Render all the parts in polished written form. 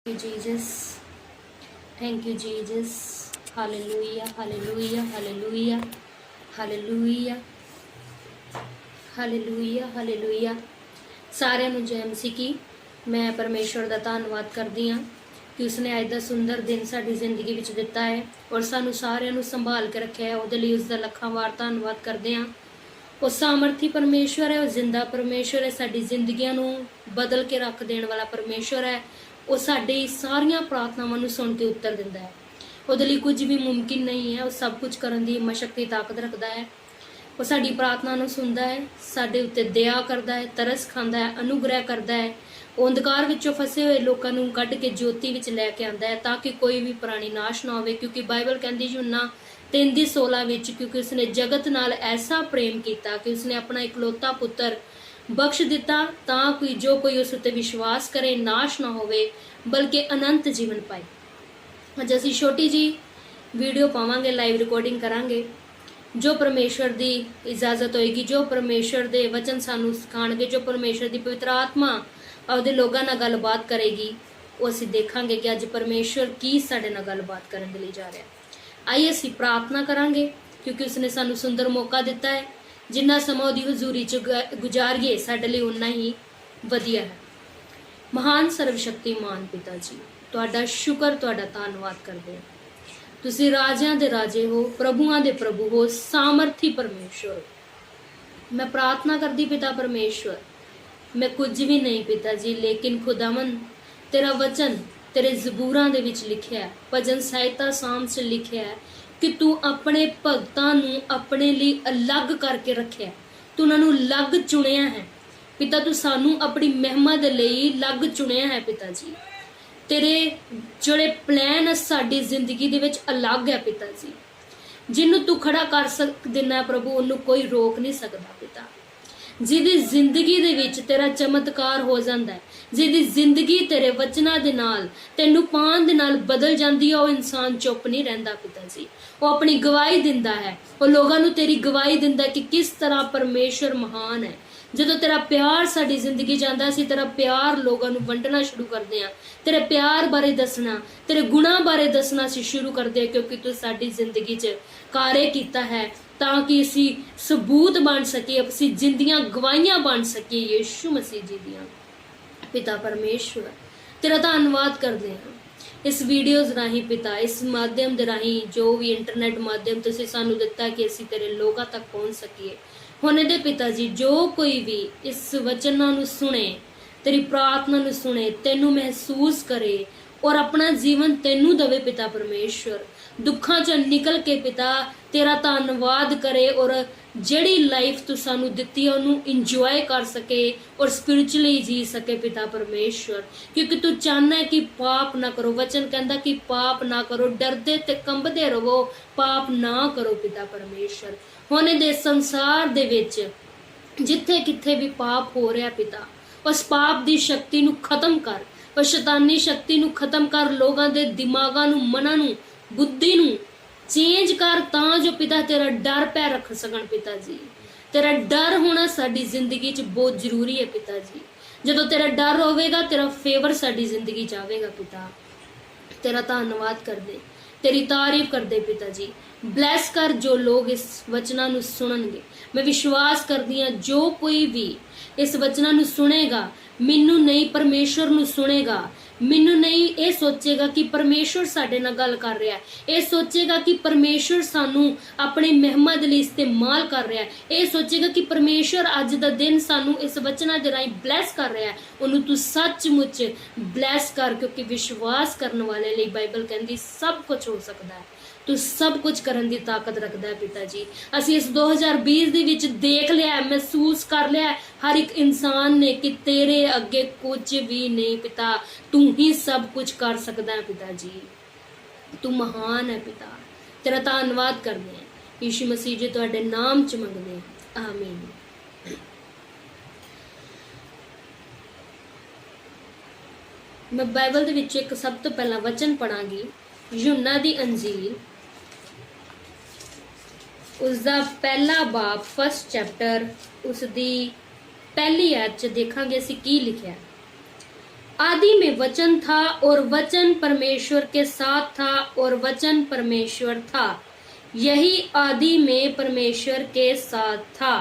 you, Jesus. Thank you, Jesus. Hallelujah, hallelujah, hallelujah, hallelujah, hallelujah, hallelujah. ਸਾਰਿਆਂ ਨੂੰ ਜੈ ਮਸੀਹ ਕੀ। ਮੈਂ ਪਰਮੇਸ਼ਵਰ ਦਾ ਧੰਨਵਾਦ ਕਰਦੀ ਹਾਂ ਕਿ ਉਸਨੇ ਅੱਜ ਦਾ ਸੁੰਦਰ ਦਿਨ ਸਾਡੀ ਜ਼ਿੰਦਗੀ ਵਿੱਚ ਦਿੱਤਾ ਹੈ ਔਰ ਸਾਨੂੰ ਸਾਰਿਆਂ ਨੂੰ ਸੰਭਾਲ ਕੇ ਰੱਖਿਆ ਹੈ। ਉਹਦੇ ਲਈ ਉਸ ਦਾ ਲੱਖਾਂ ਵਾਰ ਧੰਨਵਾਦ ਕਰਦੇ ਹਾਂ। ਉਹ ਸਾਮਰਥੀ ਪਰਮੇਸ਼ਵਰ ਹੈ, ਉਹ ਜ਼ਿੰਦਾ ਪਰਮੇਸ਼ਵਰ ਹੈ, ਸਾਡੀ ਜ਼ਿੰਦਗੀਆਂ ਨੂੰ ਬਦਲ ਕੇ ਰੱਖ ਦੇਣ ਵਾਲਾ ਪਰਮੇਸ਼ਵਰ ਹੈ। ਉਹ ਸਾਡੀ ਸਾਰੀਆਂ ਪ੍ਰਾਰਥਨਾਵਾਂ ਨੂੰ ਸੁਣ ਕੇ ਉੱਤਰ ਦਿੰਦਾ ਹੈ। ਉਹਦੇ ਲਈ ਕੁਝ ਵੀ ਮੁਮਕਿਨ ਨਹੀਂ ਹੈ। ਉਹ ਸਭ ਕੁਝ ਕਰਨ ਦੀ ਹਿੰਮਤ ਸ਼ਕਤੀ ਤਾਕਤ ਰੱਖਦਾ ਹੈ। ਉਹ ਸਾਡੀ ਪ੍ਰਾਰਥਨਾ ਨੂੰ ਸੁਣਦਾ ਹੈ, ਸਾਡੇ ਉੱਤੇ ਦਇਆ ਕਰਦਾ ਹੈ, ਤਰਸ ਖਾਂਦਾ ਹੈ, ਅਨੁਗ੍ਰਹਿ ਕਰਦਾ ਹੈ। ਉਹ ਅੰਧਕਾਰ ਵਿੱਚੋਂ ਫਸੇ ਹੋਏ ਲੋਕਾਂ ਨੂੰ ਕੱਢ ਕੇ ਜੋਤੀ ਵਿੱਚ ਲੈ ਕੇ ਆਉਂਦਾ ਹੈ ਤਾਂ ਕਿ ਕੋਈ ਵੀ ਪ੍ਰਾਣੀ ਨਾਸ਼ ਨਾ ਹੋਵੇ। ਕਿਉਂਕਿ ਬਾਈਬਲ ਕਹਿੰਦੀ ਯੂਹੰਨਾ 3:16 ਵਿੱਚ, ਕਿਉਂਕਿ ਉਸਨੇ ਜਗਤ ਨਾਲ ਐਸਾ ਪ੍ਰੇਮ ਕੀਤਾ ਕਿ ਉਸਨੇ ਆਪਣਾ ਇਕਲੌਤਾ ਪੁੱਤਰ ਬਖਸ਼ ਦਿੱਤਾ ਤਾਂ ਕਿ ਜੋ ਕੋਈ ਉਸ ਉੱਤੇ ਵਿਸ਼ਵਾਸ ਕਰੇ ਨਾਸ਼ ਨਾ ਹੋਵੇ ਬਲਕਿ ਅਨੰਤ ਜੀਵਨ ਪਾਏ। ਅੱਜ ਅਸੀਂ ਛੋਟੀ ਜੀ ਵੀਡੀਓ ਪਾਵਾਂਗੇ, ਲਾਈਵ ਰਿਕਾਰਡਿੰਗ ਕਰਾਂਗੇ। ਜੋ ਪਰਮੇਸ਼ਵਰ ਦੀ ਇਜਾਜ਼ਤ ਹੋਏਗੀ, ਜੋ ਪਰਮੇਸ਼ਵਰ ਦੇ ਵਚਨ ਸਾਨੂੰ ਸਿਖਾਣਗੇ, ਜੋ ਪਰਮੇਸ਼ਵਰ ਦੀ ਪਵਿੱਤਰ ਆਤਮਾ ਆਪਦੇ ਲੋਕਾਂ ਨਾਲ ਗੱਲਬਾਤ ਕਰੇਗੀ, ਉਹ ਅਸੀਂ ਦੇਖਾਂਗੇ ਕਿ ਅੱਜ ਪਰਮੇਸ਼ਵਰ ਕੀ ਸਾਡੇ ਨਾਲ ਗੱਲਬਾਤ ਕਰਨ ਦੇ ਲਈ ਜਾ ਰਿਹਾ। ਆਈਏ ਅਸੀਂ ਪ੍ਰਾਰਥਨਾ ਕਰਾਂਗੇ ਕਿਉਂਕਿ ਉਸਨੇ ਸਾਨੂੰ ਸੁੰਦਰ ਮੌਕਾ ਦਿੱਤਾ ਹੈ। ਜਿੰਨਾ ਸਮਾਂ ਉਹਦੀ ਹਜ਼ੂਰੀ 'ਚ ਗੁਜ਼ਾਰੀਏ ਸਾਡੇ ਲਈ ਉਨਾ ਹੀ ਵਧੀਆ ਹੈ। ਮਹਾਨ ਸਰਵਸ਼ਕਤੀਮਾਨ ਪਿਤਾ ਜੀ, ਤੁਹਾਡਾ ਸ਼ੁਕਰ, ਤੁਹਾਡਾ ਧੰਨਵਾਦ ਕਰਦੇ ਹਾਂ। ਤੁਸੀਂ ਰਾਜਿਆਂ ਦੇ ਰਾਜੇ ਹੋ, ਪ੍ਰਭੂਆਂ ਦੇ ਪ੍ਰਭੂ ਹੋ, ਸਾਮਰਥੀ ਪਰਮੇਸ਼ਵਰ ਹੋ। ਮੈਂ ਪ੍ਰਾਰਥਨਾ ਕਰਦੀ ਪਿਤਾ ਪਰਮੇਸ਼ਵਰ, ਮੈਂ ਕੁਝ ਵੀ ਨਹੀਂ ਪਿਤਾ ਜੀ, ਲੇਕਿਨ ਖੁਦਾਵੰਦ ਤੇਰਾ ਵਚਨ ਤੇਰੇ ਜ਼ਬੂਰਾਂ ਦੇ ਵਿੱਚ ਲਿਖਿਆ ਹੈ, ਭਜਨ ਸਾਹਿਤਾ ਸਾਮ 'ਚ ਲਿਖਿਆ ਹੈ ਕਿ ਤੂੰ ਆਪਣੇ ਭਗਤਾਂ ਨੂੰ ਆਪਣੇ ਲਈ ਅਲੱਗ ਕਰਕੇ ਰੱਖਿਆ। ਤੂੰ ਉਹਨਾਂ ਨੂੰ ਅਲੱਗ ਚੁਣਿਆ ਹੈ ਪਿਤਾ। ਤੂੰ ਸਾਨੂੰ ਆਪਣੀ ਮਹਿਮਾ ਦੇ ਲਈ ਅਲੱਗ ਚੁਣਿਆ ਹੈ ਪਿਤਾ ਜੀ। ਤੇਰੇ ਜਿਹੜੇ ਪਲਾਨ ਸਾਡੀ ਜ਼ਿੰਦਗੀ ਦੇ ਵਿੱਚ ਅਲੱਗ ਹੈ ਪਿਤਾ ਜੀ। ਜਿਹਨੂੰ ਤੂੰ ਖੜਾ ਕਰ ਦਿੰਦਾ ਪ੍ਰਭੂ, ਉਹਨੂੰ ਕੋਈ ਰੋਕ ਨਹੀਂ ਸਕਦਾ ਪਿਤਾ। ਜਿਹਦੀ ਜ਼ਿੰਦਗੀ ਦੇ ਵਿੱਚ ਤੇਰਾ ਚਮਤਕਾਰ ਹੋ ਜਾਂਦਾ ਹੈ, ਜਿਹਦੀ ਜ਼ਿੰਦਗੀ ਤੇਰੇ ਵਚਨਾਂ ਦੇ ਨਾਲ, ਤੈਨੂੰ ਪਾਉਣ ਦੇ ਨਾਲ ਬਦਲ ਜਾਂਦੀ ਹੈ, ਉਹ ਇਨਸਾਨ ਚੁੱਪ ਨਹੀਂ ਰਹਿੰਦਾ ਪਿਤਾ ਜੀ। ਉਹ ਆਪਣੀ ਗਵਾਹੀ ਦਿੰਦਾ ਹੈ, ਉਹ ਲੋਕਾਂ ਨੂੰ ਤੇਰੀ ਗਵਾਹੀ ਦਿੰਦਾ ਕਿ ਕਿਸ ਤਰ੍ਹਾਂ ਪਰਮੇਸ਼ਵਰ ਮਹਾਨ ਹੈ। ਜਦੋਂ ਤੇਰਾ ਪਿਆਰ ਸਾਡੀ ਜ਼ਿੰਦਗੀ ਜਾਂਦਾ, ਅਸੀਂ ਤੇਰਾ ਪਿਆਰ ਲੋਕਾਂ ਨੂੰ ਵੰਡਣਾ ਸ਼ੁਰੂ ਕਰਦੇ ਹਾਂ। ਤੇਰੇ ਪਿਆਰ ਬਾਰੇ ਦੱਸਣਾ, ਤੇਰੇ ਗੁਣਾਂ ਬਾਰੇ ਦੱਸਣਾ ਅਸੀਂ ਸ਼ੁਰੂ ਕਰਦੇ ਹਾਂ ਕਿਉਂਕਿ ਤੂੰ ਸਾਡੀ ਜ਼ਿੰਦਗੀ 'ਚ ਕਾਰੇ ਕੀਤਾ ਹੈ ਤਾਂ ਕਿ ਅਸੀਂ ਸਬੂਤ ਬਣ ਸਕੀਏ, ਅਸੀਂ ਜ਼ਿੰਦੀਆਂ ਗਵਾਹੀਆਂ ਬਣ ਸਕੀਏ ਯਿਸੂ ਮਸੀਹ ਜੀ ਦੀਆਂ। ਪਿਤਾ ਪਰਮੇਸ਼ਵਰ, ਤੇਰਾ ਧੰਨਵਾਦ ਕਰਦੇ ਹਾਂ ਇਸ ਵੀਡੀਓਜ਼ ਰਾਹੀਂ ਪਿਤਾ, ਇਸ ਮਾਧਿਅਮ ਦੇ ਰਾਹੀਂ, ਜੋ ਵੀ ਇੰਟਰਨੈਟ ਮਾਧਿਅਮ ਤੁਸੀਂ ਸਾਨੂੰ ਦਿੱਤਾ ਕਿ ਅਸੀਂ ਤੇਰੇ ਲੋਕਾਂ ਤੱਕ ਪਹੁੰਚ ਸਕੀਏ। ਹੁਣ ਇਹਦੇ ਪਿਤਾ ਜੀ, ਜੋ ਕੋਈ ਵੀ ਇਸ ਵਚਨਾਂ ਨੂੰ ਸੁਣੇ, ਤੇਰੀ ਪ੍ਰਾਰਥਨਾ ਨੂੰ ਸੁਣੇ, ਤੈਨੂੰ ਮਹਿਸੂਸ ਕਰੇ ਔਰ ਆਪਣਾ ਜੀਵਨ ਤੈਨੂੰ ਦਵੇ ਪਿਤਾ ਪਰਮੇਸ਼ਵਰ। ਦੁੱਖਾਂ 'ਚ ਨਿਕਲ ਕੇ ਪਿਤਾ ਤੇਰਾ ਧੰਨਵਾਦ ਕਰੇ ਔਰ ਜਿਹੜੀ ਲਾਈਫ ਤੂੰ ਸਾਨੂੰ ਦਿੱਤੀ ਹੈ ਉਹਨੂੰ ਇੰਜੋਏ ਕਰ ਸਕੇ ਔਰ ਸਪਿਰਿਚੁਅਲੀ ਜੀ ਸਕੇ ਪਿਤਾ ਪਰਮੇਸ਼ਵਰ। ਕਿਉਂਕਿ ਤੂੰ ਚਾਹੁੰਦਾ ਹੈ ਕਿ ਪਾਪ ਨਾ ਕਰੋ। ਵਚਨ ਕਹਿੰਦਾ ਕਿ ਪਾਪ ਨਾ ਕਰੋ, ਡਰਦੇ ਤੇ ਕੰਬਦੇ ਰਹੋ, ਪਾਪ ਨਾ ਕਰੋ ਪਿਤਾ ਪਰਮੇਸ਼ਵਰ। ਹੁਣ ਇਹਦੇ ਸੰਸਾਰ ਦੇ ਵਿੱਚ ਜਿੱਥੇ ਕਿੱਥੇ ਵੀ ਪਾਪ ਹੋ ਰਿਹਾ ਪਿਤਾ, ਉਸ ਪਾਪ ਦੀ ਸ਼ਕਤੀ ਨੂੰ ਖਤਮ ਕਰ, ਉਸ ਸ਼ੈਤਾਨੀ ਸ਼ਕਤੀ ਨੂੰ ਖਤਮ ਕਰ। ਲੋਕਾਂ ਦੇ ਦਿਮਾਗਾਂ ਨੂੰ, ਮਨਾਂ ਨੂੰ, ਬੁੱਧੀ ਨੂੰ ਚੇਂਜ ਕਰ ਤਾਂ ਜੋ ਪਿਤਾ ਤੇਰਾ ਡਰ ਪੈ ਰੱਖ ਸਕਣ ਪਿਤਾ ਜੀ। ਤੇਰਾ ਡਰ ਹੋਣਾ ਸਾਡੀ ਜ਼ਿੰਦਗੀ 'ਚ ਬਹੁਤ ਜ਼ਰੂਰੀ ਹੈ ਪਿਤਾ ਜੀ। ਜਦੋਂ ਤੇਰਾ ਡਰ ਹੋਵੇਗਾ, ਤੇਰਾ ਫੇਵਰ ਸਾਡੀ ਜ਼ਿੰਦਗੀ 'ਚ ਆਵੇਗਾ ਪਿਤਾ। ਤੇਰਾ ਧੰਨਵਾਦ ਕਰਦੇ, ਤੇਰੀ ਤਾਰੀਫ ਕਰਦੇ ਪਿਤਾ ਜੀ। ਬਲੈਸ ਕਰ ਜੋ ਲੋਕ ਇਸ ਵਚਨਾਂ ਨੂੰ ਸੁਣਨਗੇ। ਮੈਂ ਵਿਸ਼ਵਾਸ ਕਰਦੀ ਹਾਂ ਜੋ ਕੋਈ ਵੀ ਇਸ ਵਚਨਾਂ ਨੂੰ ਸੁਣੇਗਾ, ਮੈਨੂੰ ਨਹੀਂ ਪਰਮੇਸ਼ਵਰ ਨੂੰ ਸੁਣੇਗਾ, ਮੈਨੂੰ ਨਹੀਂ ਇਹ ਸੋਚੇਗਾ ਕਿ ਪਰਮੇਸ਼ਵਰ ਸਾਡੇ ਨਾਲ ਗੱਲ ਕਰ ਰਿਹਾ ਹੈ, ਇਹ ਸੋਚੇਗਾ ਕਿ ਪਰਮੇਸ਼ਵਰ ਸਾਨੂੰ ਆਪਣੀ ਮਹਿਮਾ ਦੇ ਲਈ ਇਸਤੇਮਾਲ ਕਰ ਰਿਹਾ ਹੈ, ਇਹ ਸੋਚੇਗਾ ਕਿ ਪਰਮੇਸ਼ਵਰ ਅੱਜ ਦਾ ਦਿਨ ਸਾਨੂੰ ਇਸ ਵਚਨਾਂ ਦੇ ਰਾਹੀਂ ਬਲੈਸ ਕਰ ਰਿਹਾ ਹੈ। ਉਹਨੂੰ ਤੂੰ ਸੱਚਮੁੱਚ ਬਲੈਸ ਕਰ ਕਿਉਂਕਿ ਵਿਸ਼ਵਾਸ ਕਰਨ ਵਾਲੇ ਲਈ ਬਾਈਬਲ ਕਹਿੰਦੀ ਸਭ ਕੁਝ ਹੋ ਸਕਦਾ ਹੈ। ਤੂੰ ਸਭ ਕੁਝ ਕਰਨ ਦੀ ਤਾਕਤ ਰੱਖਦਾ ਹੈ ਪਿਤਾ ਜੀ। ਅਸੀਂ ਇਸ 2020 ਦੇ ਵਿੱਚ ਦੇਖ ਲਿਆ, ਮਹਿਸੂਸ ਕਰ ਲਿਆ ਹਰ ਇੱਕ ਇਨਸਾਨ ਨੇ ਕਿ ਤੇਰੇ ਅੱਗੇ ਕੁਝ ਵੀ ਨਹੀਂ ਪਿਤਾ। ਤੂੰ ਹੀ ਸਭ ਕੁਝ ਕਰ ਸਕਦਾ ਹੈ ਪਿਤਾ ਜੀ। ਤੂੰ ਮਹਾਨ ਹੈ ਪਿਤਾ। ਤੇਰਾ ਧੰਨਵਾਦ ਕਰਦੇ ਹਾਂ ਯਿਸੂ ਮਸੀਹ ਜੀ, ਤੁਹਾਡੇ ਨਾਮ 'ਚ ਮੰਗਦੇ ਹਾਂ, ਆਮੀਨ। ਮੈਂ ਬਾਈਬਲ ਦੇ ਵਿੱਚ ਇੱਕ ਸਭ ਤੋਂ ਪਹਿਲਾਂ ਵਚਨ ਪੜਾਂਗੀ, ਯੂਹੰਨਾ ਦੀ ਅੰਜੀਲ, ਉਸਦਾ ਪਹਿਲਾ ਬਾਬ, ਫਸਟ ਚੈਪਟਰ, ਉਸ ਦੀ ਪਹਿਲੀ ਆਇਤ 'ਚ ਦੇਖਾਂਗੇ ਅਸੀਂ ਕੀ ਲਿਖਿਆ। आदि में वचन था और वचन परमेश्वर के साथ था और वचन परमेश्वर था। यही आदि में परमेश्वर के साथ था।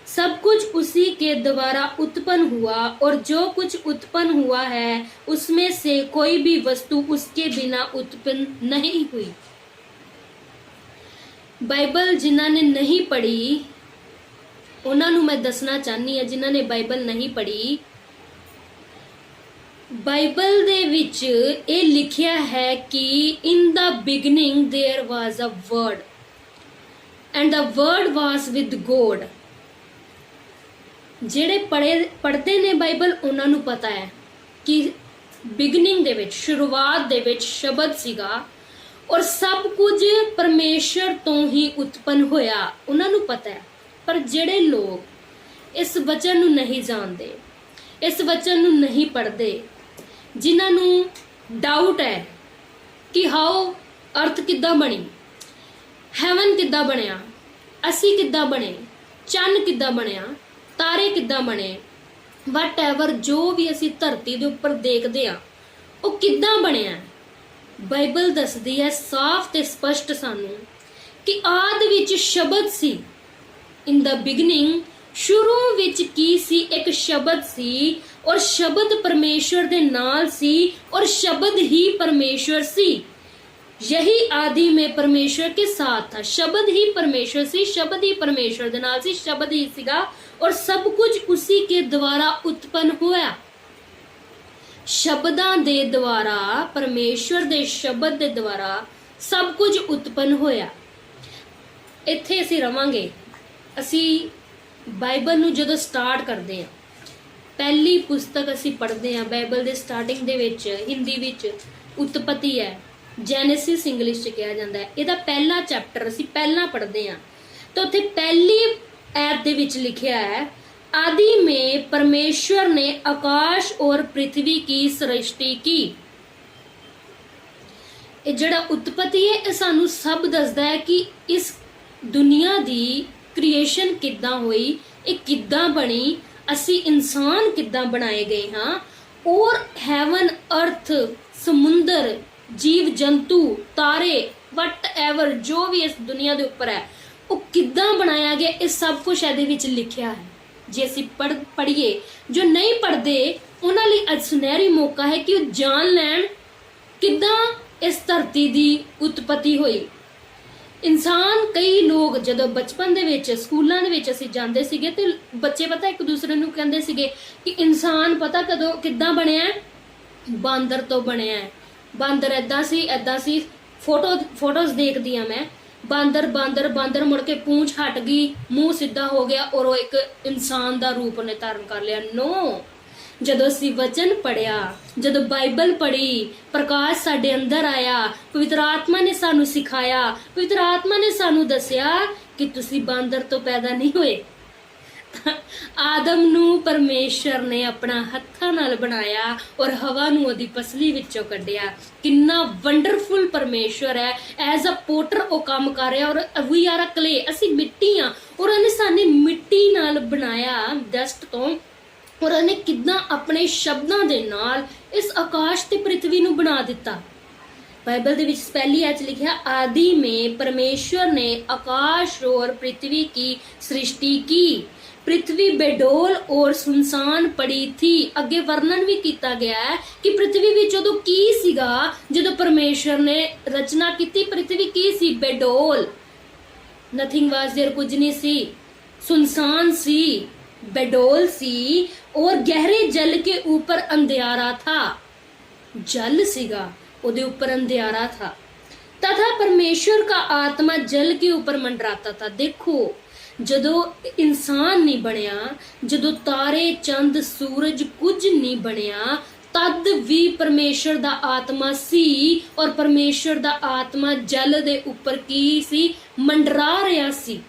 सब कुछ उसी के द्वारा उत्पन्न हुआ और जो कुछ उत्पन्न हुआ है उसमें से कोई भी वस्तु उसके बिना उत्पन्न नहीं हुई। बाइबल जिन्हां ने नहीं पढ़ी उन्हां नूं मैं दसना चाहनी हां, जिन्हां ने बाइबल नहीं पढ़ी, बाइबल दे विच ये लिखिया है कि in the beginning there was a word and the word was with God. ਜਿਹੜੇ ਪੜ੍ਹਦੇ ਨੇ ਬਾਈਬਲ ਉਹਨਾਂ ਨੂੰ ਪਤਾ ਹੈ ਕਿ ਬਿਗਨਿੰਗ ਦੇ ਵਿੱਚ, ਸ਼ੁਰੂਆਤ ਦੇ ਵਿੱਚ ਸ਼ਬਦ ਸੀਗਾ ਔਰ ਸਭ ਕੁਝ ਪਰਮੇਸ਼ਰ ਤੋਂ ਹੀ ਉਤਪੰਨ ਹੋਇਆ, ਉਹਨਾਂ ਨੂੰ ਪਤਾ ਹੈ। ਪਰ ਜਿਹੜੇ ਲੋਕ ਇਸ ਵਚਨ ਨੂੰ ਨਹੀਂ ਜਾਣਦੇ, ਇਸ ਵਚਨ ਨੂੰ ਨਹੀਂ ਪੜ੍ਹਦੇ, ਜਿਨ੍ਹਾਂ ਨੂੰ ਡਾਊਟ ਹੈ ਕਿ ਹਾਓ ਅਰਥ ਕਿੱਦਾਂ ਬਣੀ, ਹੈਵਨ ਕਿੱਦਾਂ ਬਣਿਆ, ਅਸੀਂ ਕਿੱਦਾਂ ਬਣੇ, ਚੰਨ ਕਿੱਦਾਂ ਬਣਿਆ, ਤਾਰੇ ਕਿੱਦਾਂ ਬਣੇ, ਵਟ ਐਵਰ ਜੋ ਵੀ ਅਸੀਂ ਧਰਤੀ ਦੇ ਉੱਪਰ ਦੇਖਦੇ ਆ ਉਹ ਕਿੱਦਾਂ ਬਣਿਆ, ਬਾਈਬਲ ਦੱਸਦੀ ਹੈ ਸਾਫ਼ ਤੇ ਸਪਸ਼ਟ ਸਾਨੂੰ ਕਿ ਆਦਿ ਵਿੱਚ ਸ਼ਬਦ ਸੀ। ਇਨ ਦਾ ਬਿਗਨਿੰਗ, ਸ਼ੁਰੂ ਵਿੱਚ ਕੀ ਸੀ, ਇੱਕ ਸ਼ਬਦ ਸੀ ਔਰ ਸ਼ਬਦ ਪਰਮੇਸ਼ਵਰ ਦੇ ਨਾਲ ਸੀ ਔਰ ਸ਼ਬਦ ਹੀ ਪਰਮੇਸ਼ਵਰ ਸੀ। यही आदि में परमेश्वर के साथ था। शब्द ही परमेश्वर सी, शब्द ही परमेश्वर दे नाल सी, शब्द ही सीगा और सब कुछ उसी के द्वारा उत्पन्न होया। शब्दां दे द्वारा, परमेश्वर दे शब्द दे द्वारा सब कुछ उत्पन्न होया। इत्थे असीं रवांगे। असीं बाइबल नूं जदों स्टार्ट करदे हां, पहली पुस्तक असीं पढ़दे हां बाइबल दे स्टार्टिंग दे विच, हिंदी विच उत्पत्ति है, जैनेसिस इंग्लिश च कहा जाता है। ਇਹਦਾ पहला चैप्टर ਅਸੀਂ ਪਹਿਲਾਂ पढ़ते हैं तो उत्थे पहली ऐत दे विच लिखिया है, आदि में परमेश्वर ने आकाश और पृथ्वी की सृष्टि की। ਇਹ ਜਿਹੜਾ उत्पत्ति है ਇਹ ਸਾਨੂੰ सब दसदा है कि इस दुनिया दी क्रिएशन किद्दां होई, ਇਹ किद्दां बनी, ਅਸੀਂ इंसान किद्दां बनाए गए हाँ, और हैवन, अर्थ, समुंदर, जीव जंतु, तारे, वट एवर जो भी इस दुनिया के उपर है वो किद्दां बनाया गया, ये सब कुछ ਇਹਦੇ ਵਿੱਚ लिखिया है। जे असीं पढ़िए, जो नहीं पढ़ते उन्हां लई अज सुनहरी मौका है कि वो जान लैण किद्दां इस धरती की उत्पत्ति हुई। इंसान, कई लोग जदों बचपन दे विच स्कूलों दे विच असीं जांदे सीगे ते बच्चे पता एक दूसरे नूं कहंदे सीगे कि इंसान पता कदों किद्दां बनया, बांदर तो बनया है, बांदर ऐदां सी, फोटोज देखदी हां मैं, बांदर बांदर बांदर मुड़ के पूंछ हट गई, मूँह सीधा हो गया और वो एक इंसान का रूप ने धारण कर लिया। नो, जदों असीं वचन पढ़िया, जदों बाइबल पढ़ी, प्रकाश साडे अंदर आया, पवित्र आत्मा ने सानू सिखाया, पवित्र आत्मा ने सानू दसिया कि तुसीं बांदर तो पैदा नहीं होए। आदम नू परमेश्वर ने अपना हत्थां नाल बनाया और हवा नू ओदी पसली विचों कढिया। किन्ना वंडरफुल परमेश्वर है। एज अ पोटर वो काम कर रहा और वी आर अ क्ले, असी मिट्टी हाँ और उन्हें साने मिट्टी नाल बनाया डस्ट तो, और उन्हें किद्दां अपने शब्दां दे नाल इस आकाश ते पृथ्वी नू बना दिता। बाइबल दे विच पहली ऐत लिखिया, आदि में परमेश्वर ने आकाश और पृथ्वी की सृष्टि की। पृथ्वी बेडोल और सुनसान पड़ी थी। अगे वर्णन भी किया गया है कि पृथ्वी विच उदों की सीगा जदों परमेश्वर ने रचना की, पृथ्वी की सी, बेडोल, नथिंग वाज देयर, कुछ नहीं सी, सुनसान सी, बेडोल सी और गहरे जल के ऊपर अंधियारा था। जल सीगा, उदे ऊपर अंधियारा था, तथा परमेश्वर का आत्मा जल के ऊपर मंडराता था। देखो, जदों इंसान नहीं बनया, जदों तारे चंद सूरज कुछ नहीं बनया, तद भी परमेश्वर दा आत्मा सी और परमेश्वर दा आत्मा जल दे उपर की सी, मंडरा रहा सी।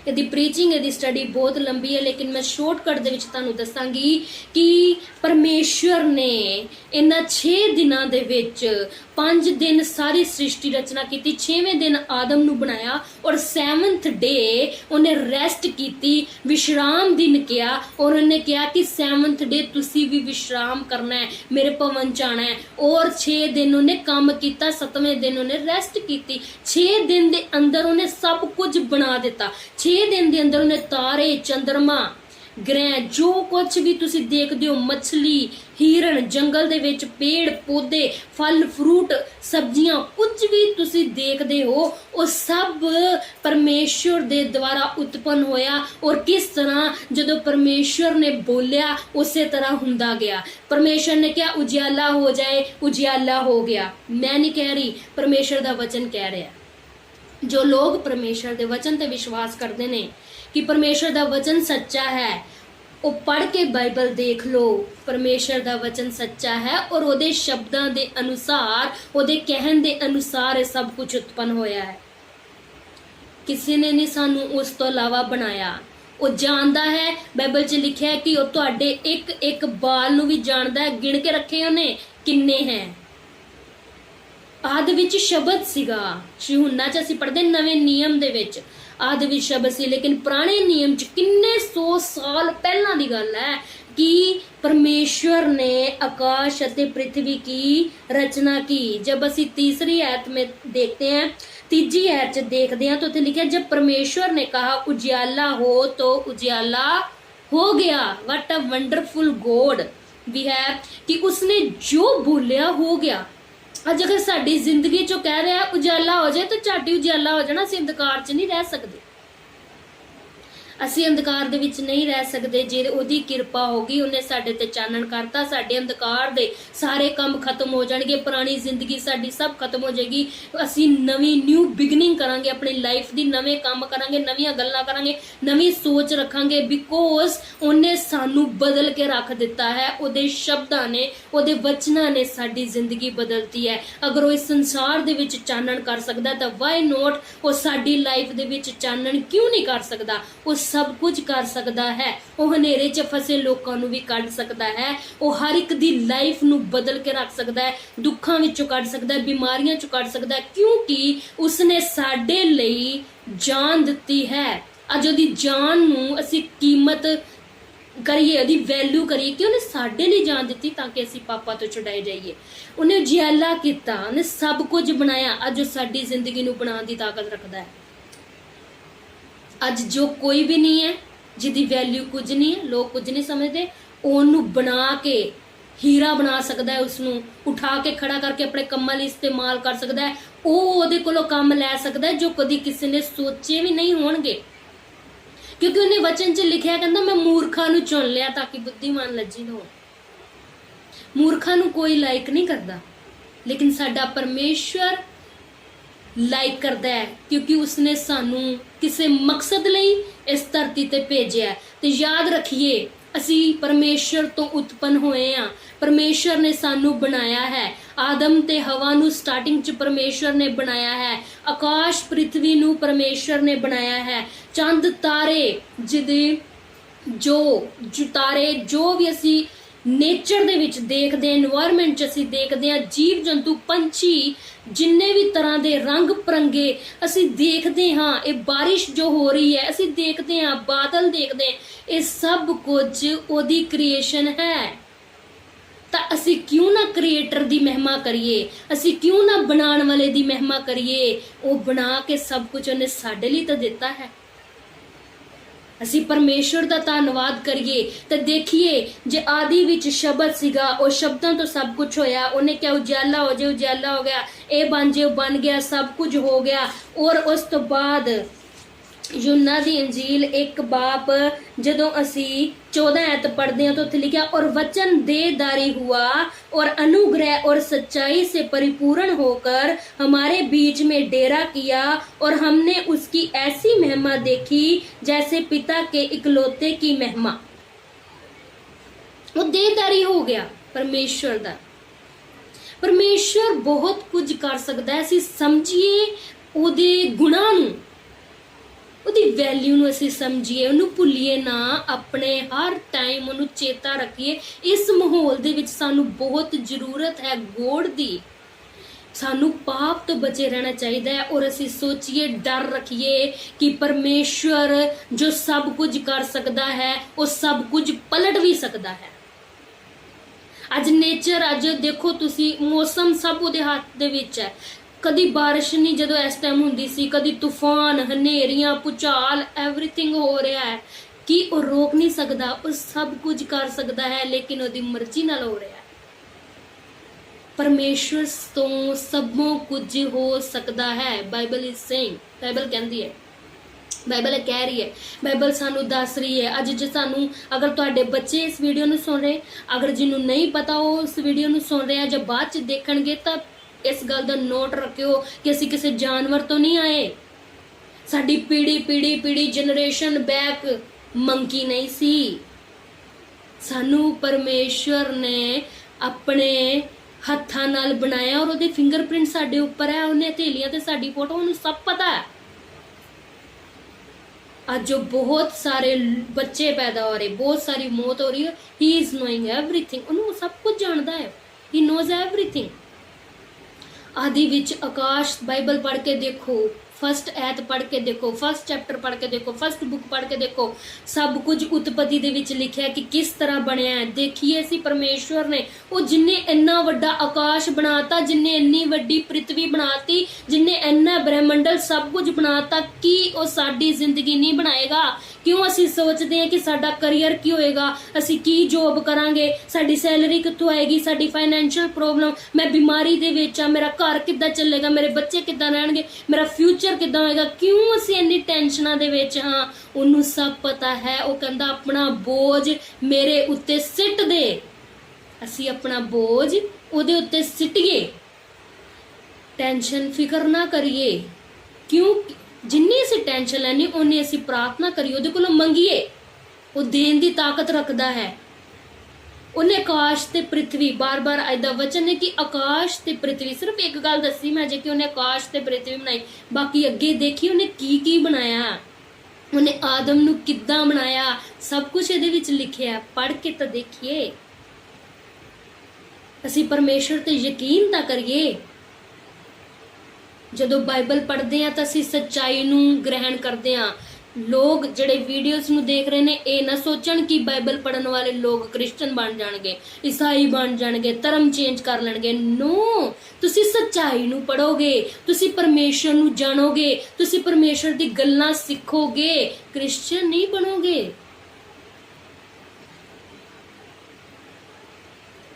ਇਹਦੀ ਪ੍ਰੀਚਿੰਗ, ਇਹਦੀ ਸਟੱਡੀ ਬਹੁਤ ਲੰਬੀ ਹੈ, ਲੇਕਿਨ ਮੈਂ ਸ਼ਾਰਟਕਟ ਦੇ ਵਿੱਚ ਤੁਹਾਨੂੰ ਦੱਸਾਂਗੀ ਕਿ ਪਰਮੇਸ਼ਵਰ ਨੇ ਇਹਨਾਂ 6 ਦਿਨਾਂ ਦੇ ਵਿੱਚ 5 ਦਿਨ ਸਾਰੀ ਸ੍ਰਿਸ਼ਟੀ ਰਚਨਾ ਕੀਤੀ, 6ਵੇਂ ਦਿਨ ਆਦਮ ਨੂੰ ਬਣਾਇਆ ਔਰ 7th ਡੇ ਉਹਨੇ ਰੈਸਟ ਕੀਤੀ, ਵਿਸ਼ਰਾਮ ਦਿਨ ਕਿਹਾ। ਔਰ ਉਹਨੇ ਕਿਹਾ ਕਿ 7th ਡੇ ਤੁਸੀਂ ਵੀ ਵਿਸ਼ਰਾਮ ਕਰਨਾ ਹੈ, ਮੇਰੇ ਭਵਨ ਚ ਆਣਾ ਹੈ। ਔਰ 6 ਦਿਨ ਉਹਨੇ ਕੰਮ ਕੀਤਾ, 7ਵੇਂ ਦਿਨ ਉਹਨੇ ਰੈਸਟ ਕੀਤੀ। 6 ਦਿਨ ਦੇ ਅੰਦਰ ਉਹਨੇ ਸਭ ਕੁਝ ਬਣਾ ਦਿੱਤਾ। 6 ਦਿਨ ਦੇ ਅੰਦਰ ਉਹਨੇ ਤਾਰੇ, ਚੰਦਰਮਾ, ਗ੍ਰਹਿ, ਜੋ ਕੁਝ ਵੀ ਤੁਸੀਂ ਦੇਖਦੇ ਹੋ, ਮੱਛਲੀ, ਹਿਰਨ, ਜੰਗਲ ਦੇ ਵਿੱਚ ਪੇੜ ਪੌਦੇ, ਫਲ ਫਰੂਟ, ਸਬਜ਼ੀਆਂ, ਕੁਝ ਵੀ ਤੁਸੀਂ ਦੇਖਦੇ ਹੋ ਉਹ ਸਭ ਪਰਮੇਸ਼ਵਰ ਦੇ ਦੁਆਰਾ ਉਤਪਨ ਹੋਇਆ। ਔਰ ਕਿਸ ਤਰ੍ਹਾਂ ਜਦੋਂ ਪਰਮੇਸ਼ਵਰ ਨੇ ਬੋਲਿਆ ਉਸੇ ਤਰ੍ਹਾਂ ਹੁੰਦਾ ਗਿਆ। ਪਰਮੇਸ਼ਵਰ ਨੇ ਕਿਹਾ ਉਜਿਆਲਾ ਹੋ ਜਾਏ, ਉਜਿਆਲਾ ਹੋ ਗਿਆ। ਮੈਂ ਨਹੀਂ ਕਹਿ ਰਹੀ, ਪਰਮੇਸ਼ਵਰ ਦਾ ਵਚਨ ਕਹਿ ਰਿਹਾ। ਜੋ ਲੋਕ ਪਰਮੇਸ਼ਵਰ ਦੇ ਵਚਨ ਤੇ ਵਿਸ਼ਵਾਸ ਕਰਦੇ ਨੇ ਕਿ ਪਰਮੇਸ਼ਵਰ ਦਾ ਵਚਨ ਸੱਚਾ ਹੈ, ਉਹ ਪੜ੍ਹ ਕੇ ਬਾਈਬਲ ਦੇਖ ਲਓ। ਪਰਮੇਸ਼ਵਰ ਦਾ ਵਚਨ ਸੱਚਾ ਹੈ ਔਰ ਉਹਦੇ ਸ਼ਬਦਾਂ ਦੇ ਅਨੁਸਾਰ, ਉਹਦੇ ਕਹਿਣ ਦੇ ਅਨੁਸਾਰ ਇਹ ਸਭ ਕੁਝ ਉਤਪਨ ਹੋਇਆ ਹੈ। ਕਿਸੇ ਨੇ ਨਹੀਂ ਸਾਨੂੰ ਉਸ ਤੋਂ ਇਲਾਵਾ ਬਣਾਇਆ। ਉਹ ਜਾਣਦਾ ਹੈ, ਬਾਈਬਲ 'ਚ ਲਿਖਿਆ ਹੈ ਕਿ ਉਹ ਤੁਹਾਡੇ ਇੱਕ ਇੱਕ ਬਾਲ ਨੂੰ ਵੀ ਜਾਣਦਾ ਹੈ, ਗਿਣ ਕੇ ਰੱਖੇ ਉਹਨੇ ਕਿੰਨੇ ਹੈ। ਆਦਿ ਵਿੱਚ ਸ਼ਬਦ ਸੀਗਾ। ਯਹੂਨਾ 'ਚ ਅਸੀਂ ਪੜ੍ਹਦੇ ਨਵੇਂ ਨਿਯਮ ਦੇ ਵਿੱਚ ਆਦਿ ਵਿੱਚ ਸ਼ਬਦ ਸੀ, ਲੇਕਿਨ ਪੁਰਾਣੇ ਨਿਯਮ 'ਚ ਕਿੰਨੇ 100 ਸਾਲ ਪਹਿਲਾਂ ਦੀ ਗੱਲ ਹੈ कि परमेश्वर ने आकाश अते पृथ्वी की रचना की। जब असी तीसरी आयत में देखते हैं, तीजी आयत देखते हैं तो उत्थे लिखा जब परमेश्वर ने कहा उजियाला हो तो उजियाला हो गया। What a wonderful God we है कि उसने जो बोलिया हो गया। अज अगर साडी जिंदगी चो कह रहा है उजाला हो जाए तो झाटी उजाला हो जाना, असीं अंधकार च नहीं रह सकते। ਅਸੀਂ ਅੰਧਕਾਰ ਦੇ ਵਿੱਚ ਨਹੀਂ ਰਹਿ ਸਕਦੇ। ਜੇ ਉਹਦੀ ਕਿਰਪਾ ਹੋਗੀ, ਉਹਨੇ ਸਾਡੇ ਤੇ ਚਾਨਣ ਕਰਤਾ, ਸਾਡੇ ਅੰਧਕਾਰ ਦੇ ਸਾਰੇ ਕੰਮ ਖਤਮ ਹੋ ਜਾਣਗੇ, ਪੁਰਾਣੀ ਜ਼ਿੰਦਗੀ ਸਾਡੀ ਸਭ ਖਤਮ ਹੋ ਜਾਏਗੀ। ਅਸੀਂ ਨਵੀਂ ਨਿਊ ਬਿਗਨਿੰਗ ਕਰਾਂਗੇ ਆਪਣੀ ਲਾਈਫ ਦੀ, ਨਵੇਂ ਕੰਮ ਕਰਾਂਗੇ, ਨਵੀਆਂ ਗੱਲਾਂ ਕਰਾਂਗੇ, ਨਵੀਂ ਸੋਚ ਰੱਖਾਂਗੇ, ਬਿਕੋਜ਼ ਉਹਨੇ ਸਾਨੂੰ ਬਦਲ ਕੇ ਰੱਖ ਦਿੱਤਾ ਹੈ। ਉਹਦੇ ਸ਼ਬਦਾਂ ਨੇ, ਉਹਦੇ ਵਚਨਾਂ ਨੇ ਸਾਡੀ ਜ਼ਿੰਦਗੀ ਬਦਲਤੀ ਹੈ। ਅਗਰ ਉਹ ਇਸ ਸੰਸਾਰ ਦੇ ਵਿੱਚ ਚਾਨਣ ਕਰ ਸਕਦਾ ਤਾਂ ਵਾਈ ਨੋਟ ਉਹ ਸਾਡੀ ਲਾਈਫ ਦੇ ਵਿੱਚ ਚਾਨਣ ਕਿਉਂ ਨਹੀਂ ਕਰ ਸਕਦਾ। ਉਹ सब कुछ कर सकता है। वो हनेरे च फसे लोगों नूं भी कढ सकता है। वो हर एक दी लाइफ नूं बदल के रख सकता है, दुखों विचों कढ सकता है, बीमारियां चों कढ सकता है, क्योंकि उसने साडे लई जान दित्ती है। अज ओदी जान नूं असीं कीमत करिए, ओदी वैल्यू करिए कि उन्हें साडे लई जान दित्ती ताकि असीं पापा तो छुड़ाए जाइए। उन्हें उजियाला कीता, उन्हें सब कुछ बनाया। अज वो साडी जिंदगी नूं बनाउण दी ताकत रखता है। अज जो कोई भी नहीं है, जिहदी वैल्यू कुछ नहीं है, लोग कुछ नहीं समझते, ओनू बना के हीरा बना सकता है, उसनू उठा के खड़ा करके अपने कम्मां लई इस्तेमाल कर सकता है। वो ओहदे कोलों काम लै सकता है जो कदी किसी ने सोचे भी नहीं होणगे, क्योंकि उन्हें वचन च लिखिया कहंदा मैं मूर्खां नू चुन लिया ताकि बुद्धिमान लज्जित हो। मूर्खां नू कोई लाइक नहीं करता, लेकिन साडा परमेश्वर लाइक करता है, क्योंकि उसने सानू किसी मकसद लई इस धरती ते भेजिया है। ते याद रखिए असी परमेश्वर तो उत्पन्न होए हाँ, परमेश्वर ने सानू बनाया है। आदम ते हवा नू स्टार्टिंग च परमेश्वर ने बनाया है। आकाश पृथ्वी नू परमेश्वर ने बनाया है। चंद तारे जिदे जो तारे जो भी असी नेचर दे विच देखते हैं, एनवायरमेंट च असी देखते हैं, जीव जंतु पंछी जिन्ने भी तरह के रंग परंगे असी देखते हाँ। ये बारिश जो हो रही है असी देखते हाँ, बादल देखते हैं, ये सब कुछ ओदी क्रिएशन है। तो असी क्यों ना क्रिएटर दी महिमा करिए, असी क्यों ना बनाने वाले दी महिमा करिए। वो बना के सब कुछ उन्हें साडे लई तो दिता है। असी परमेश्वर का धन्नवाद करिए। तो देखिए जे आदि विच शब्द सीगा, और शब्दों तो सब कुछ होया। उन्हें क्या उजाला हो जाए, उजाला हो गया, ये बन जाए, बन गया, सब कुछ हो गया। और उस तो बाद यूहन्ना दी इंजील 1 बाप जदों असी 14 आयत पढ़ते हैं तो उत्थे लिखा और वचन देहधारी हुआ और अनुग्रह और सच्चाई से परिपूर्ण होकर हमारे बीच में डेरा किया, और हमने उसकी ऐसी महिमा देखी जैसे पिता के इकलौते की महिमा। वो देहधारी हो गया परमेश्वर दा। परमेश्वर बहुत कुछ कर सकता है। असी समझिए ओदे गुणां नूं, ਉਹਦੀ ਵੈਲਿਊ ਨੂੰ ਅਸੀਂ ਸਮਝੀਏ, ਉਹਨੂੰ ਭੁੱਲੀਏ ਨਾ, ਆਪਣੇ ਹਰ ਟਾਈਮ ਉਹਨੂੰ ਚੇਤਾ ਰੱਖੀਏ। ਇਸ ਮਾਹੌਲ ਦੇ ਵਿੱਚ ਸਾਨੂੰ ਬਹੁਤ ਜ਼ਰੂਰਤ ਹੈ ਗੋਡ ਦੀ। ਸਾਨੂੰ ਪਾਪ ਤੋਂ ਬਚੇ ਰਹਿਣਾ ਚਾਹੀਦਾ ਹੈ ਔਰ ਅਸੀਂ ਸੋਚੀਏ, ਡਰ ਰੱਖੀਏ ਕਿ ਪਰਮੇਸ਼ਵਰ ਜੋ ਸਭ ਕੁਝ ਕਰ ਸਕਦਾ ਹੈ ਉਹ ਸਭ ਕੁਝ ਪਲਟ ਵੀ ਸਕਦਾ ਹੈ। ਅੱਜ ਨੇਚਰ, ਅੱਜ ਦੇਖੋ ਤੁਸੀਂ, ਮੌਸਮ ਸਭ ਉਹਦੇ ਹੱਥ ਦੇ ਵਿੱਚ ਹੈ। ਕਦੀ ਬਾਰਿਸ਼ ਨਹੀਂ ਜਦੋਂ ਇਸ ਟਾਈਮ ਹੁੰਦੀ ਸੀ, ਕਦੀ ਤੂਫਾਨ, ਹਨੇਰੀਆਂ, ਭੁਚਾਲ, ਐਵਰੀਥਿੰਗ ਹੋ ਰਿਹਾ ਹੈ। ਕੀ ਉਹ ਰੋਕ ਨਹੀਂ ਸਕਦਾ? ਉਹ ਸਭ ਕੁਝ ਕਰ ਸਕਦਾ ਹੈ, ਲੇਕਿਨ ਉਹਦੀ ਮਰਜ਼ੀ ਨਾਲ ਹੋ ਰਿਹਾ ਹੈ। ਪਰਮੇਸ਼ਵਰ ਤੋਂ ਸਭੋਂ ਕੁਝ ਹੋ ਸਕਦਾ ਹੈ। ਬਾਈਬਲ ਇਜ਼ ਸੇਇੰਗ, ਬਾਈਬਲ ਕਹਿੰਦੀ ਹੈ, ਬਾਈਬਲ ਕਹਿ ਰਹੀ ਹੈ, ਬਾਈਬਲ ਸਾਨੂੰ ਦੱਸ ਰਹੀ ਹੈ। ਅੱਜ ਜੇ ਸਾਨੂੰ, ਅਗਰ ਤੁਹਾਡੇ ਬੱਚੇ ਇਸ ਵੀਡੀਓ ਨੂੰ ਸੁਣ ਰਹੇ, ਅਗਰ ਜਿਹਨੂੰ ਨਹੀਂ ਪਤਾ ਉਹ ਇਸ ਵੀਡੀਓ ਨੂੰ ਸੁਣ ਰਿਹਾ ਜਾਂ ਬਾਅਦ ਚ ਦੇਖਣਗੇ, ਤਾਂ ਇਸ ਗੱਲ ਦਾ ਨੋਟ ਰੱਖਿਓ ਕਿ ਅਸੀਂ ਕਿਸੇ ਜਾਨਵਰ ਤੋਂ ਨਹੀਂ ਆਏ। ਸਾਡੀ ਪੀੜੀ ਜਨਰੇਸ਼ਨ ਬੈਕ ਮੰਕੀ ਨਹੀਂ ਸੀ। ਸਾਨੂੰ ਪਰਮੇਸ਼ਵਰ ਨੇ ਆਪਣੇ ਹੱਥਾਂ ਨਾਲ ਬਣਾਇਆ ਔਰ ਉਹਦੇ ਫਿੰਗਰਪ੍ਰਿੰਟ ਸਾਡੇ ਉੱਪਰ ਹੈ। ਉਹਨੇ ਹਥੇਲੀਆਂ ਤੇ ਸਾਡੀ ਫੋਟੋ, ਉਹਨੂੰ ਸਭ ਪਤਾ ਹੈ। ਅੱਜ ਜੋ ਬਹੁਤ ਸਾਰੇ ਬੱਚੇ ਪੈਦਾ ਹੋ ਰਹੇ, ਬਹੁਤ ਸਾਰੀ ਮੌਤ ਹੋ ਰਹੀ ਹੈ, ਹੀ ਇਜ਼ ਨੋਇੰਗ ਐਵਰੀਥਿੰਗ। ਉਹਨੂੰ ਸਭ ਕੁਝ ਜਾਣਦਾ ਹੈ, ਹੀ ਨੋਜ਼ ਐਵਰੀਥਿੰਗ। ਆਦਿ ਵਿੱਚ ਆਕਾਸ਼, ਬਾਈਬਲ ਪੜ੍ਹ ਕੇ ਦੇਖੋ, फर्स्ट ऐत पढ़ के देखो, फर्स्ट चैप्टर पढ़ के देखो, फर्स्ट बुक पढ़ के देखो, सब कुछ उत्पत्ति दे विच लिखिया कि किस तरह बनया है। देखिए सी परमेश्वर ने वो जिन्ने इन्ना वड्डा आकाश बनाता, जिन्ने इन्नी वड्डी पृथ्वी बनाती, जिन्ने इन्ना ब्रह्मंडल सब कुछ बनाता, कि वो साडी जिंदगी नहीं बनाएगा? क्यों असी सोचते हैं कि साडा करियर की होएगा, असी की जॉब करांगे, साडी सैलरी कित्थों आएगी, साडी फाइनैंशियल प्रॉब्लम, मैं बीमारी दे विच आ, मेरा घर किद्दां चलेगा, मेरे बच्चे किद्दां रहणगे, मेरा फ्यूचर किद्दां होएगा? क्यों असी इन्नी टेंशनां दे विच हां? उन्नू सब पता है। वो कहंदा अपना बोझ मेरे उत्ते सिट दे, असी अपना बोझ उहदे उत्ते सिटिए, टेंशन फिकर ना करिए। क्यों? जिन्नी असी टेंशन लैनी उन्नी असी प्रार्थना करिए, उहदे कोलों मंगीए, वो देन दी ताकत रखदा है। उन्हें आकाश ते पृथ्वी, बार बार ऐदा वचन है कि आकाश ते पृथ्वी, सिर्फ एक गल दसी मैं जे कि उन्हें आकाश ते पृथ्वी बनाई, बाकी अगे देखी उन्हें की बनाया, उन्हें आदम नू किद्दां बनाया, सब कुछ इहदे विच लिखिया। पढ़ के तो देखिए, असी परमेश्वर ते यकीन तां करिए। जदों बाइबल पढ़ते हैं तो असी सच्चाई नू ग्रहण करते हैं। लोग जिहड़े वीडियोस नू देख रहे हैं ये ना सोचण कि बाइबल पढ़न वाले लोग क्रिश्चियन बन जाणगे, ईसाई बन जाणगे, धर्म चेंज कर लेणगे। नो, तुसी सच्चाई नू पढ़ोगे, तुसी परमेश्वर नू जानोगे, तुसी परमेश्वर दी गल्लां सीखोगे, क्रिश्चियन नहीं बनोगे।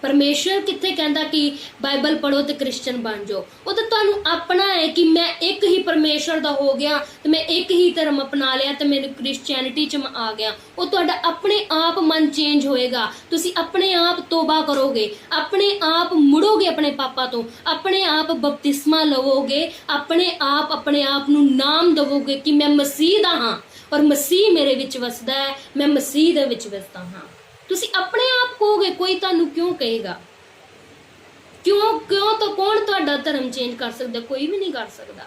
परमेश्वर कित्थे कहंदा कि बाइबल पढ़ो तो क्रिश्चियन बन जाओ? वो तो तुहानू अपना है कि मैं एक ही परमेश्वर दा हो गया, तो मैं एक ही धर्म अपना लिया, तो मेरी क्रिश्चियनिटी च आ गया। वो तुहाडा अपने आप मन चेंज होएगा, तुसी अपने आप तोबा करोगे, अपने आप मुड़ोगे अपने पापा तो, अपने आप बपतिस्मा लवोगे, अपने आप नू नाम दवोगे कि मैं मसीह दा हां और मसीह मेरे विच वसदा है, मैं मसीह दे विच वसदा हां। तुसी अपने आप कहोगे, कोई तुहानू क्यों कहेगा? क्यों तो कौन तुहाडा धर्म चेंज कर सकदा? कोई भी नहीं कर सकदा।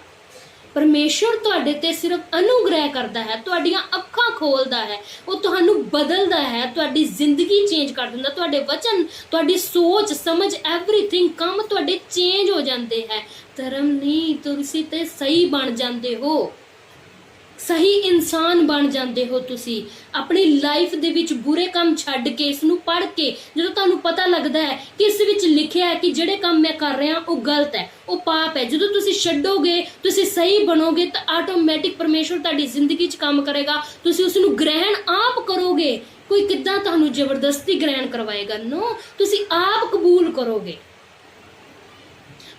परमेश्वर तुहाडे ते सिर्फ अनुग्रह करदा है, तुहाडीआं अखां खोलदा है, वो तुहानू बदलदा है, तुहाडी जिंदगी चेंज कर दिंदा। तुहाडे वचन, तुहाडी सोच समझ एवरीथिंग काम तुहाडे चेंज हो जांदे है। धर्म नहीं, तुसी ते सही बन जांदे हो, सही इंसान बन जाते हो। तुसी अपनी लाइफ दे विच बुरे काम छड्ड के, इसनू पढ़ के, जो तुहानू पता लगदा है कि इस विच लिखिया है कि जिहड़े काम मैं कर रहा वो गलत है, वो पाप है, जो तुसी छड्डोगे, तुसी सही बनोगे, तो आटोमैटिक परमेश्वर तुहाडी जिंदगी च काम करेगा। तुसी उसनू ग्रहण आप करोगे। कोई किद्दां तुहानू जबरदस्ती ग्रहण करवाएगा? नो, तुसी आप कबूल करोगे।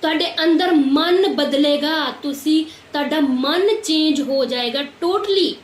तुहाडे अंदर मन बदलेगा, तुहाडा मन चेंज हो जाएगा टोटली।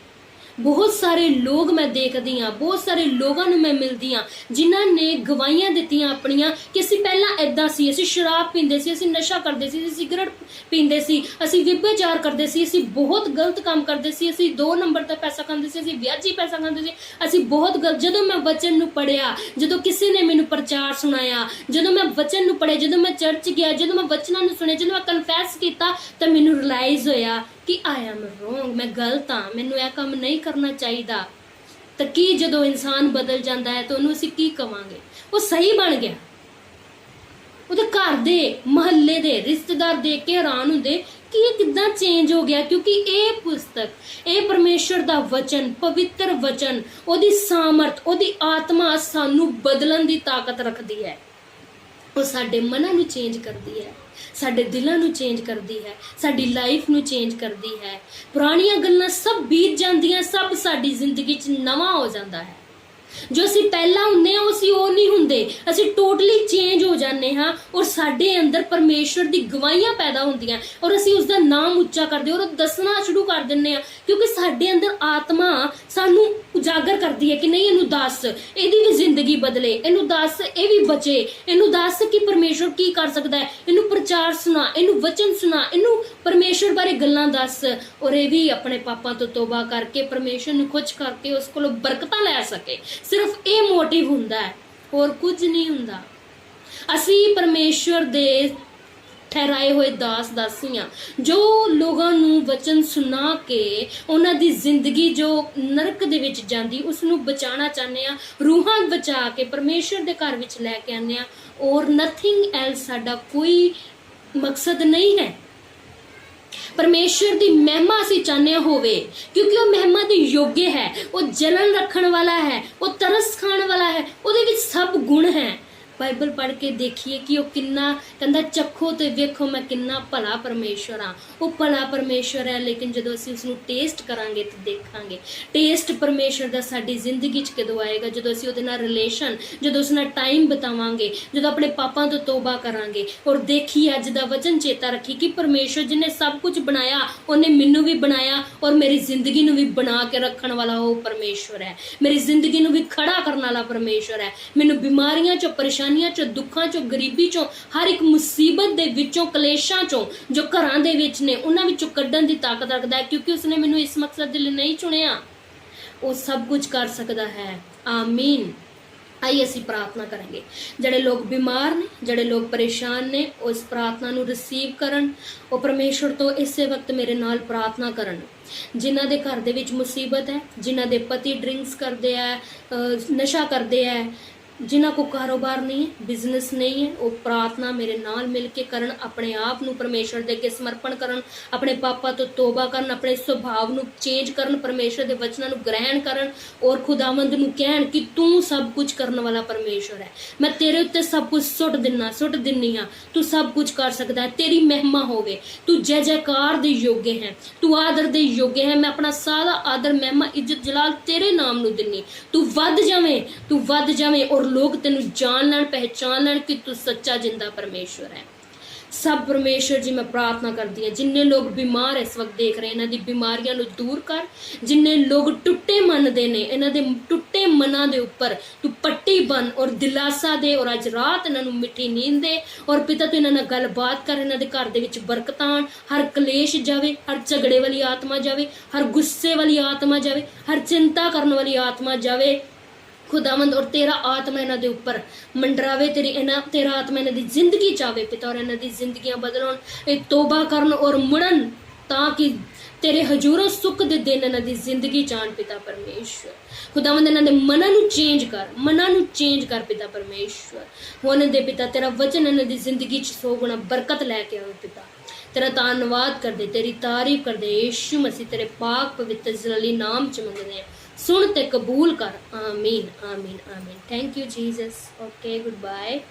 बहुत सारे लोग मैं देखती हाँ, बहुत सारे लोगों नू मैं मिलती हाँ जिन्हां ने गवाहियां दित्तियां अपनियां कि असीं पहलां इदां सी, असीं शराब पींदे सी, असीं नशा करदे सी, असीं सिगरट पींदे सी, असीं व्यभिचार करदे सी, असीं बहुत गलत काम करदे सी, असीं 2 नंबर दा पैसा खांदे सी, असीं व्याजी पैसा खांदे सी, असीं बहुत गलत। जदों मैं वचन नू पढ़िया, जदों किसी ने मैनू प्रचार सुनाया, जदों मैं वचन नू पढ़िया, जदों मैं चर्च गया, जदों मैं वचनां नू सुनिया, जदों मैं कन्फैस कीता, तां मैनू रियलाइज होया ਕਿ ਆਈ ਐਮ ਰੋਂਗ, ਮੈਂ ਗਲਤ ਹਾਂ, ਮੈਨੂੰ ਇਹ ਕੰਮ ਨਹੀਂ ਕਰਨਾ ਚਾਹੀਦਾ, ਤਾਂ ਕੀ ਜਦੋਂ ਇਨਸਾਨ ਬਦਲ ਜਾਂਦਾ ਹੈ ਤਾਂ ਉਹਨੂੰ ਅਸੀਂ ਕੀ ਕਵਾਂਗੇ? ਉਹ ਸਹੀ ਬਣ ਗਿਆ। ਉਹਦੇ ਘਰ ਦੇ, ਮਹੱਲੇ ਦੇ, ਰਿਸ਼ਤੇਦਾਰ ਦੇਖ ਕੇ ਹੈਰਾਨ ਹੁੰਦੇ ਕਿ ਇਹ ਕਿੱਦਾਂ ਚੇਂਜ ਹੋ ਗਿਆ, ਕਿਉਂਕਿ ਇਹ ਪੁਸਤਕ, ਇਹ ਪਰਮੇਸ਼ਰ ਦਾ ਵਚਨ, ਪਵਿੱਤਰ ਵਚਨ, ਉਹਦੀ ਸਾਮਰਥ, ਉਹਦੀ ਆਤਮਾ ਸਾਨੂੰ ਬਦਲਣ ਦੀ ਤਾਕਤ ਰੱਖਦੀ ਹੈ। ਉਹ ਸਾਡੇ ਮਨਾਂ ਨੂੰ ਚੇਂਜ ਕਰਦੀ ਹੈ, ਸਾਡੇ ਦਿਲਾਂ ਨੂੰ ਚੇਂਜ ਕਰਦੀ ਹੈ, ਸਾਡੀ ਲਾਈਫ ਨੂੰ ਚੇਂਜ ਕਰਦੀ ਹੈ। ਪੁਰਾਣੀਆਂ ਗੱਲਾਂ ਸਭ ਬੀਤ ਜਾਂਦੀਆਂ, ਸਭ ਸਾਡੀ ਜ਼ਿੰਦਗੀ 'ਚ ਨਵਾਂ ਹੋ ਜਾਂਦਾ ਹੈ। ਜੋ ਅਸੀਂ ਪਹਿਲਾਂ ਹੁੰਦੇ ਹਾਂ ਅਸੀਂ ਉਹ ਨਹੀਂ ਹੁੰਦੇ, ਅਸੀਂ ਟੋਟਲੀ ਚੇਂਜ ਹੋ ਜਾਂਦੇ ਹਾਂ ਔਰ ਸਾਡੇ ਅੰਦਰ ਪਰਮੇਸ਼ਰ ਦੀ ਗਵਾਹੀਆਂ ਪੈਦਾ ਹੁੰਦੀਆਂ ਔਰ ਅਸੀਂ ਉਸ ਦਾ ਨਾਮ ਉੱਚਾ ਕਰਦੇ ਔਰ ਦੱਸਣਾ ਸ਼ੁਰੂ ਕਰ ਦਿੰਦੇ ਹਾਂ, ਕਿਉਂਕਿ ਸਾਡੇ ਅੰਦਰ ਆਤਮਾ ਸਾਨੂੰ ਉਜਾਗਰ ਕਰਦੀ ਹੈ ਕਿ ਨਹੀਂ, ਇਹਨੂੰ ਦੱਸ, ਇਹਦੀ ਵੀ ਜ਼ਿੰਦਗੀ ਬਦਲੇ, ਇਹਨੂੰ ਦੱਸ ਇਹ ਵੀ ਬਚੇ, ਇਹਨੂੰ ਦੱਸ ਕਿ ਪਰਮੇਸ਼ਰ ਕੀ ਕਰ ਸਕਦਾ ਹੈ, ਇਹਨੂੰ ਪ੍ਰਚਾਰ ਸੁਣਾ, ਇਹਨੂੰ ਵਚਨ ਸੁਣਾ, ਇਹਨੂੰ ਪਰਮੇਸ਼ਰ ਬਾਰੇ ਗੱਲਾਂ ਦੱਸ ਔਰ ਇਹ ਵੀ ਆਪਣੇ ਪਾਪਾਂ ਤੋਂ ਤੋਬਾ ਕਰਕੇ ਪਰਮੇਸ਼ਰ ਨੂੰ ਖੁਸ਼ ਕਰਕੇ ਉਸ ਕੋਲੋਂ ਬਰਕਤਾਂ ਲੈ ਸਕੇ। ਸਿਰਫ ਇਹ ਮੋਟਿਵ ਹੁੰਦਾ ਹੈ, ਹੋਰ ਕੁਝ ਨਹੀਂ ਹੁੰਦਾ। ਅਸੀਂ ਪਰਮੇਸ਼ਰ ਦੇ ਠਹਿਰਾਏ ਹੋਏ ਦਾਸ ਦਾਸੀਆਂ ਜੋ ਲੋਕਾਂ ਨੂੰ ਵਚਨ ਸੁਣਾ ਕੇ ਉਹਨਾਂ ਦੀ ਜ਼ਿੰਦਗੀ ਜੋ ਨਰਕ ਦੇ ਵਿੱਚ ਜਾਂਦੀ ਉਸ ਨੂੰ ਬਚਾਉਣਾ ਚਾਹੁੰਦੇ ਆ, ਰੂਹਾਂ ਬਚਾ ਕੇ ਪਰਮੇਸ਼ਰ ਦੇ ਘਰ ਵਿੱਚ ਲੈ ਕੇ ਆਉਂਦੇ ਆ ਔਰ ਨਥਿੰਗ ਐਲਸ। ਸਾਡਾ ਕੋਈ ਮਕਸਦ ਨਹੀਂ ਹੈ। ਪਰਮੇਸ਼ਰ ਦੀ ਮਹਿਮਾ ਅਸੀਂ ਚਾਹੁੰਦੇ ਹੋਵੇ ਕਿਉਂਕਿ ਉਹ ਮਹਿਮਾ ਦੇ ਯੋਗ ਹੈ, ਉਹ ਜਲਨ ਰੱਖਣ ਵਾਲਾ ਹੈ, ਉਹ ਤਰਸ ਖਾਣ ਵਾਲਾ ਹੈ, ਉਹਦੇ ਵਿੱਚ ਸਭ ਗੁਣ ਹੈ। ਬਾਈਬਲ ਪੜ੍ਹ ਕੇ ਦੇਖੀਏ ਕਿ ਉਹ ਕਿੰਨਾ ਕਹਿੰਦਾ, ਚੱਖੋ ਤੇ ਵੇਖੋ ਮੈਂ ਕਿੰਨਾ ਭਲਾ ਪਰਮੇਸ਼ਰ ਹਾਂ। ਉਹ ਭਲਾ ਪਰਮੇਸ਼ਰ ਹੈ, ਲੇਕਿਨ ਜਦੋਂ ਅਸੀਂ ਉਸਨੂੰ ਟੇਸਟ ਕਰਾਂਗੇ ਤਾਂ ਦੇਖਾਂਗੇ। ਟੇਸਟ ਪਰਮੇਸ਼ਰ ਦਾ ਸਾਡੀ ਜ਼ਿੰਦਗੀ 'ਚ ਕਦੋਂ ਆਏਗਾ? ਜਦੋਂ ਅਸੀਂ ਉਹਦੇ ਨਾਲ ਰਿਲੇਸ਼ਨ, ਜਦੋਂ ਉਸ ਨਾਲ ਟਾਈਮ ਬਿਤਾਵਾਂਗੇ, ਜਦੋਂ ਆਪਣੇ ਪਾਪਾਂ ਤੋਂ ਤੋਬਾ ਕਰਾਂਗੇ ਔਰ ਦੇਖੀਏ ਅੱਜ ਦਾ ਵਚਨ ਚੇਤਾ ਰੱਖੀ ਕਿ ਪਰਮੇਸ਼ਰ ਜਿਹਨੇ ਸਭ ਕੁਝ ਬਣਾਇਆ ਉਹਨੇ ਮੈਨੂੰ ਵੀ ਬਣਾਇਆ ਔਰ ਮੇਰੀ ਜ਼ਿੰਦਗੀ ਨੂੰ ਵੀ ਬਣਾ ਕੇ ਰੱਖਣ ਵਾਲਾ ਉਹ ਪਰਮੇਸ਼ਰ ਹੈ। ਮੇਰੀ ਜ਼ਿੰਦਗੀ ਨੂੰ ਵੀ ਖੜਾ ਕਰਨ ਵਾਲਾ ਪਰਮੇਸ਼ਰ ਹੈ। ਮੈਨੂੰ ਬਿਮਾਰੀਆਂ 'ਚੋਂ, ਪਰੇਸ਼ਾਨੀਆਂ 'ਚੋਂ, ਦੁੱਖਾਂ 'ਚੋਂ, ਗਰੀਬੀ 'ਚੋਂ, ਹਰ ਇੱਕ ਮੁਸੀਬਤ ਦੇ ਵਿੱਚੋਂ, ਕਲੇਸ਼ਾਂ 'ਚੋਂ ਜੋ ਘਰਾਂ ਦੇ ਵਿੱਚ ਨੇ ਉਹਨਾਂ ਵਿੱਚੋਂ ਕੱਢਣ ਦੀ ਤਾਕਤ ਰੱਖਦਾ ਹੈ, ਕਿਉਂਕਿ ਉਸਨੇ ਮੈਨੂੰ ਇਸ ਮਕਸਦ ਦੇ ਲਈ ਨਹੀਂ ਚੁਣਿਆ। ਉਹ ਸਭ ਕੁਝ ਕਰ ਸਕਦਾ ਹੈ। ਆਮੀਨ। ਆइए ਅਸੀਂ ਪ੍ਰਾਰਥਨਾ ਕਰਾਂਗੇ। ਜਿਹੜੇ ਲੋਕ ਬਿਮਾਰ ਨੇ, ਜਿਹੜੇ ਲੋਕ ਪਰੇਸ਼ਾਨ ਨੇ, ਉਸ ਪ੍ਰਾਰਥਨਾ ਨੂੰ ਰਿਸੀਵ ਕਰਨ। ਉਹ ਪਰਮੇਸ਼ਰ ਤੋਂ ਇਸੇ ਵਕਤ ਮੇਰੇ ਨਾਲ ਪ੍ਰਾਰਥਨਾ ਕਰਨ। ਜਿਨ੍ਹਾਂ ਦੇ ਘਰ ਦੇ ਵਿੱਚ ਮੁਸੀਬਤ ਹੈ, ਜਿਨ੍ਹਾਂ ਦੇ ਪਤੀ ਡਰਿੰਕਸ ਕਰਦੇ ਆ, ਨਸ਼ਾ ਕਰਦੇ ਆ, ਜਿਨ੍ਹਾਂ को कारोबार नहीं है, बिजनेस नहीं है, वो प्रार्थना मेरे नाल मिल के करन, अपने आप नू परमेश्वर दे अगे समर्पण करन, अपने पापा तो तोबा करन, अपने सुभाव नू चेंज करन, परमेश्वर दे वचनां नू ग्रहण करन और खुदावंद नू कहण कि तू सब कुछ करन वाला परमेश्वर है। मैं तेरे उत्ते सब कुछ सुट दिन्नी हां, तू सब कुछ कर सकदा है। तेरी महिमा होवे, तू जय जयकार दे योग्य है, तू आदर दे योग्य है। मैं अपना सारा आदर, महिमा, इज्जत, जलाल तेरे नाम नू दिन्नी। तू वध जावें और लोग तेनू जान लैण, पहचान लैण कि तू सच्चा जिंदा परमेश्वर है। सब परमेश्वर जी मैं प्रार्थना करती हूँ, जिन्ने लोग बीमार इस वक्त देख रहे हैं इन्हां दी बीमारियां नू दूर कर। जिन्ने लोग टुट्टे मन दे ने, इन्हां दे टुट्टे मनां दे उपर तू पट्टी बन और दिलासा दे और अज रात इन्हां नू मिठी नींद दे। और पिता तू इन्हां नाल गलबात कर, इन्हां दे घर दे विच बरकतां आउण। हर कलेश जावे, हर झगड़े वाली आत्मा जावे, हर गुस्से वाली आत्मा जावे, हर चिंता करने वाली आत्मा जावे खुदावंद। और तेरा आत्मा इन्हां दे उपर मंडरावे, तेरा आत्मा इन्हां दी जिंदगी चावे पिता, और इन्हां दी जिंदगियां बदलण, ये तोबा करन और मुड़न ताकि तेरे हजूरों सुख दे दिन इन्हां दी जिंदगी चाण पिता परमेश्वर। खुदावंद इन्हां दे मनां नू चेंज कर पिता परमेश्वर। हुण दे पिता तेरा वचन इन्हां दी जिंदगी च 100 गुणा बरकत लैके आवे पिता। तेरा धन्नवाद कर दे, तेरी तारीफ कर दे। यीशु मसीह तेरे पाक पवित्र जलाली नाम च मंगदे हैं, सुन ते कबूल कर। आमीन आमीन आमीन। Thank you Jesus. Okay, good bye.